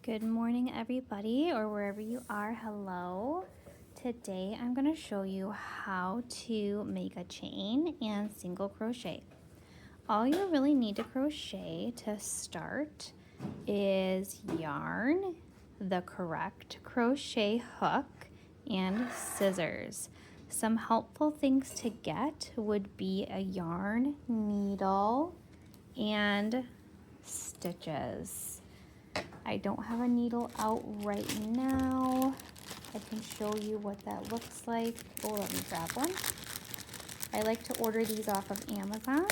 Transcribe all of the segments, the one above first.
Good morning, everybody, or wherever you are. Hello. Today I'm going to show you how to make a chain and single crochet. All you really need to crochet to start is yarn, the correct crochet hook, and scissors. Some helpful things to get would be a yarn, needle, and stitches. I don't have a needle out right now. I can show you what that looks like. Oh, let me grab one. I like to order these off of Amazon.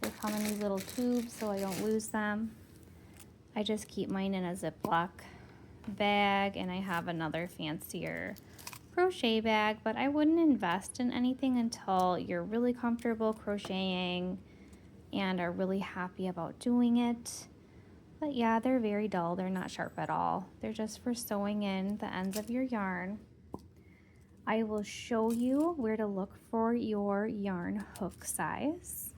They come in these little tubes so I don't lose them. I just keep mine in a Ziploc bag, and I have another fancier crochet bag, but I wouldn't invest in anything until you're really comfortable crocheting and are really happy about doing it. But yeah, they're very dull. They're not sharp at all. They're just for sewing in the ends of your yarn. I will show you where to look for your yarn hook size.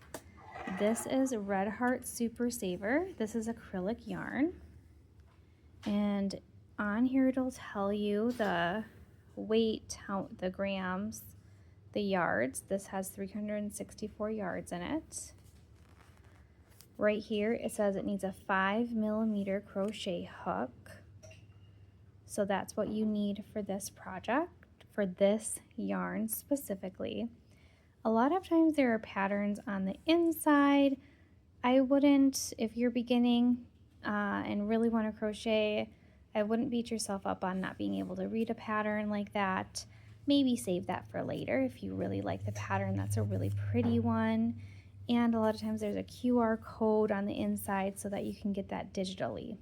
This is Red Heart Super Saver. This is acrylic yarn. And on here it'll tell you the weight, the grams, the yards. This has 364 yards in it. Right here, it says it needs a 5mm crochet hook. So that's what you need for this project, for this yarn specifically. A lot of times there are patterns on the inside. I wouldn't, if you're beginning and really want to crochet, I wouldn't beat yourself up on not being able to read a pattern like that. Maybe save that for later if you really like the pattern. That's a really pretty one. And a lot of times there's a QR code on the inside so that you can get that digitally.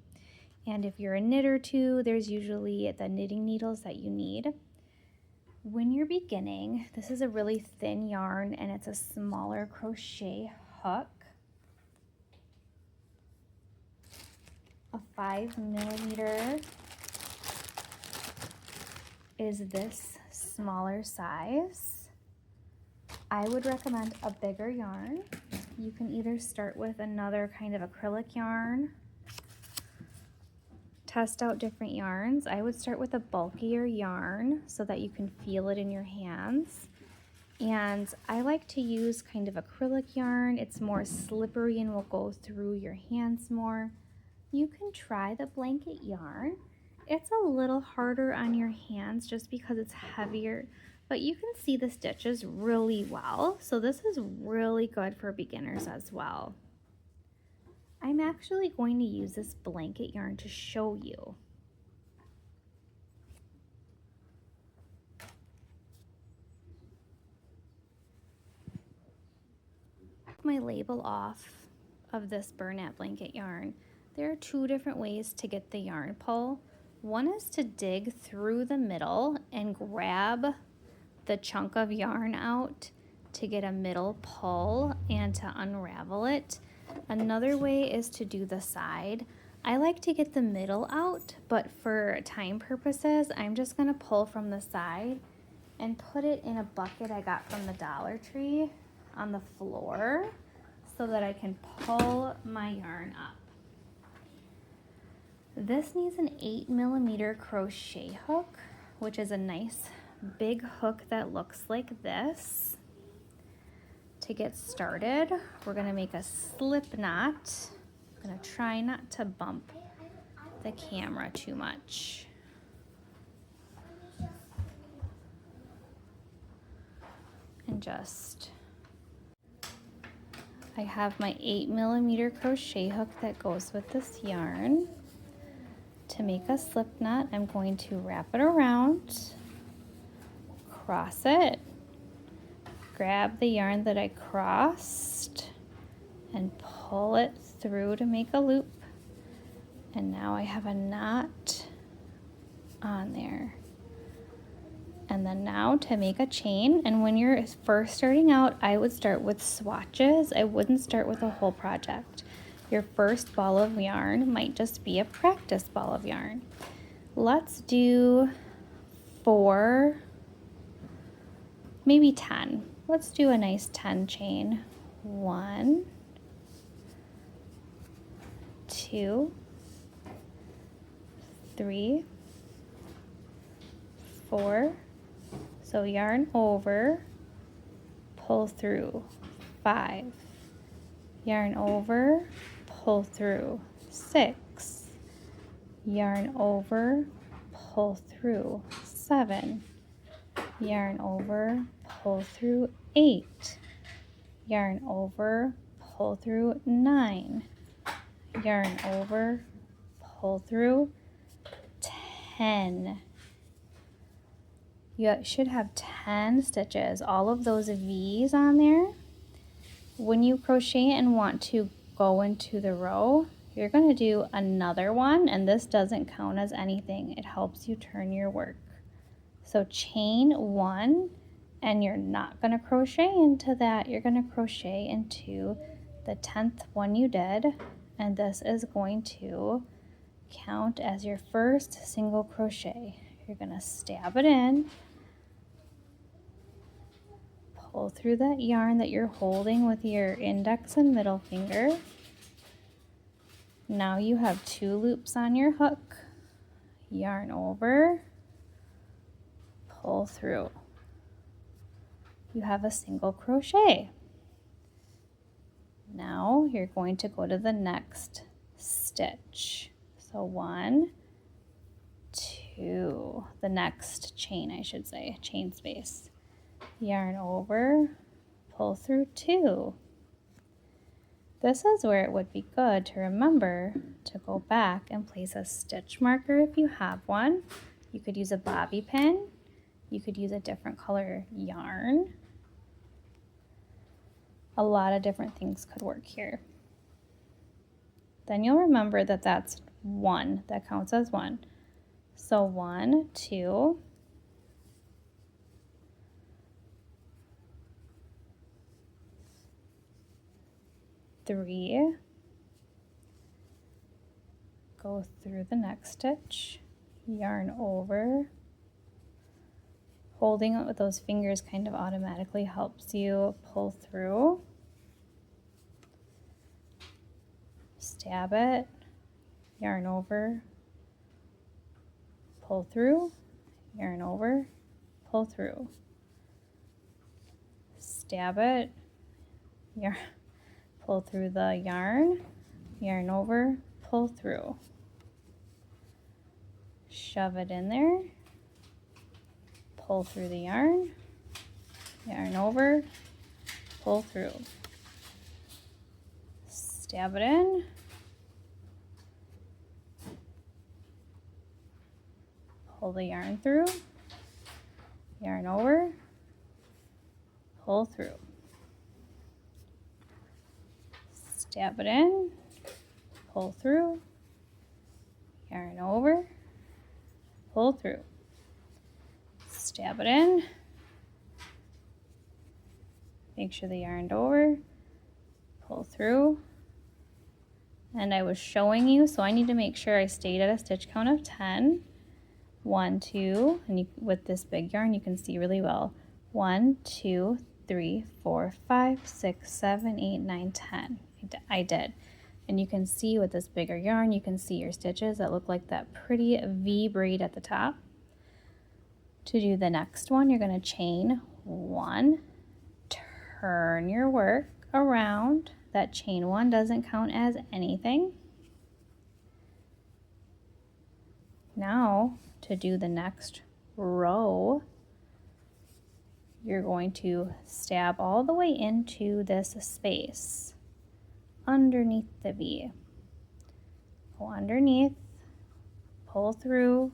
And if you're a knitter too, there's usually the knitting needles that you need. When you're beginning, this is a really thin yarn and it's a smaller crochet hook. A 5mm is this smaller size. I would recommend a bigger yarn. You can either start with another kind of acrylic yarn, test out different yarns. I would start with a bulkier yarn so that you can feel it in your hands. And I like to use kind of acrylic yarn. It's more slippery and will go through your hands more. You can try the blanket yarn. It's a little harder on your hands just because it's heavier, but you can see the stitches really well. So this is really good for beginners as well. I'm actually going to use this blanket yarn to show you. My label off of this Bernat blanket yarn. There are two different ways to get the yarn pull. One is to dig through the middle and grab the chunk of yarn out to get a middle pull and to unravel it. Another way is to do the side. I like to get the middle out, but for time purposes, I'm just gonna pull from the side and put it in a bucket I got from the Dollar Tree on the floor so that I can pull my yarn up. This needs an 8mm crochet hook, which is a nice big hook that looks like this. To get started, we're gonna make a slip knot. I'm gonna try not to bump the camera too much. And just, I have my 8mm crochet hook that goes with this yarn. To make a slip knot, I'm going to wrap it around, cross it, grab the yarn that I crossed, and pull it through to make a loop. And now I have a knot on there. And then now to make a chain, and when you're first starting out, I would start with swatches. I wouldn't start with a whole project. Your first ball of yarn might just be a practice ball of yarn. Let's do 4, maybe 10. Let's do a nice 10 chain. 1, 2, 3, 4, so yarn over, pull through, 5, yarn over, pull through, 6, yarn over, pull through, 7, yarn over, pull through, 8, yarn over, pull through, 9, yarn over, pull through, 10. You should have 10 stitches, all of those V's on there. When you crochet and want to go into the row, you're going to do another one, and this doesn't count as anything. It helps you turn your work. So chain 1, and you're not going to crochet into that. You're going to crochet into the 10th one you did, and this is going to count as your first single crochet. You're going to stab it in, pull through that yarn that you're holding with your index and middle finger. Now you have 2 loops on your hook, yarn over, pull through. You have a single crochet. Now you're going to go to the next stitch. So 1, 2, the next chain, I should say, chain space. Yarn over, pull through 2. This is where it would be good to remember to go back and place a stitch marker if you have one. You could use a bobby pin. You could use a different color yarn. A lot of different things could work here. Then you'll remember that that's 1, that counts as 1. So 1, 2, 3, go through the next stitch, yarn over. Holding it with those fingers kind of automatically helps you pull through. Stab it, yarn over, pull through, yarn over, pull through. Stab it, yarn, pull through the yarn, yarn over, pull through. Shove it in there, pull through the yarn, yarn over, pull through. Stab it in, pull the yarn through, yarn over, pull through. Stab it in, pull through, yarn over, pull through. Stab it in, make sure the yarn's over, pull through. And I was showing you, so I need to make sure I stayed at a stitch count of 10. 1, 2, and you, with this big yarn you can see really well. 1, 2, 3, 4, 5, 6, 7, 8, 9, 10. I did. And you can see with this bigger yarn, you can see your stitches that look like that pretty V braid at the top. To do the next one, you're going to chain 1, turn your work around. That chain 1 doesn't count as anything. Now, to do the next row, you're going to stab all the way into this space underneath the V. Go underneath, pull through,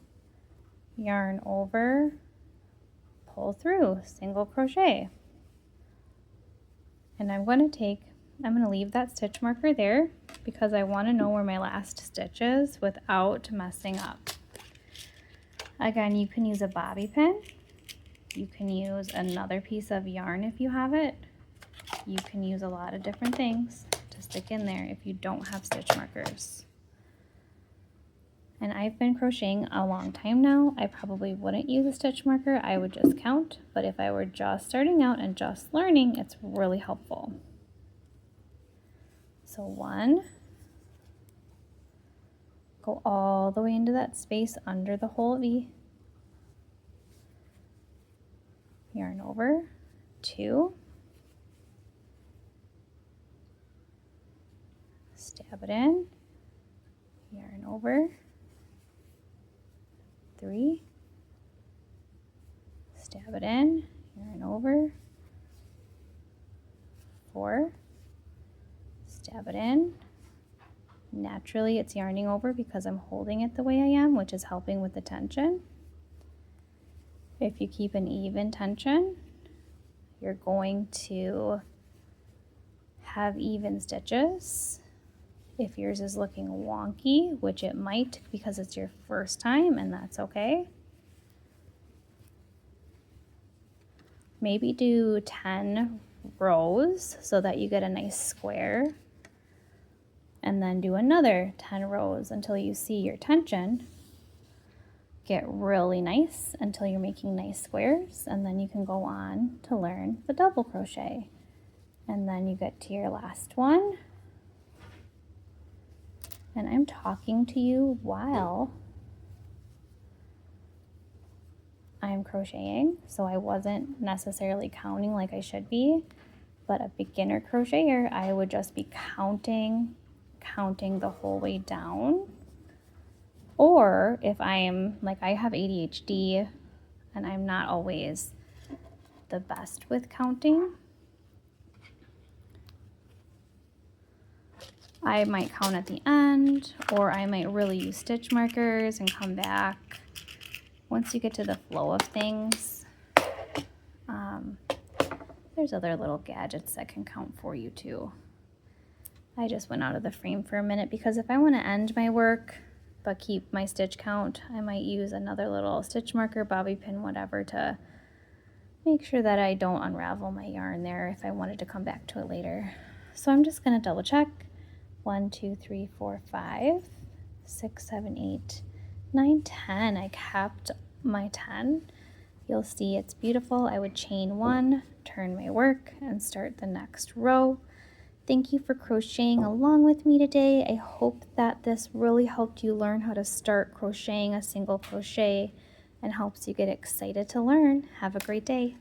yarn over, pull through, single crochet. And I'm going to leave that stitch marker there because I want to know where my last stitch is without messing up. Again, you can use a bobby pin. You can use another piece of yarn if you have it. You can use a lot of different things to stick in there if you don't have stitch markers. And I've been crocheting a long time now. I probably wouldn't use a stitch marker. I would just count. But if I were just starting out and just learning, it's really helpful. So 1, Go all the way into that space under the whole V. Yarn over, 2, stab it in, yarn over, 3, stab it in, yarn over, 4, stab it in. Naturally it's yarning over because I'm holding it the way I am, which is helping with the tension. If you keep an even tension, you're going to have even stitches. If yours is looking wonky, which it might because it's your first time, and that's okay. Maybe do 10 rows so that you get a nice square, and then do another 10 rows until you see your tension get really nice until you're making nice squares, and then you can go on to learn the double crochet. And then you get to your last one, and I'm talking to you while I'm crocheting, so I wasn't necessarily counting like I should be, but a beginner crocheter, I would just be counting the whole way down. Or if I'm like, I have ADHD and I'm not always the best with counting, I might count at the end, or I might really use stitch markers and come back once you get to the flow of things. There's other little gadgets that can count for you too. I just went out of the frame for a minute because if I want to end my work but keep my stitch count, I might use another little stitch marker, bobby pin, whatever, to make sure that I don't unravel my yarn there if I wanted to come back to it later. So I'm just going to double check. 1, 2, 3, 4, 5, 6, 7, 8, 9, 10. I kept my 10. You'll see it's beautiful. I would chain 1, turn my work, and start the next row. Thank you for crocheting along with me today. I hope that this really helped you learn how to start crocheting a single crochet and helps you get excited to learn. Have a great day.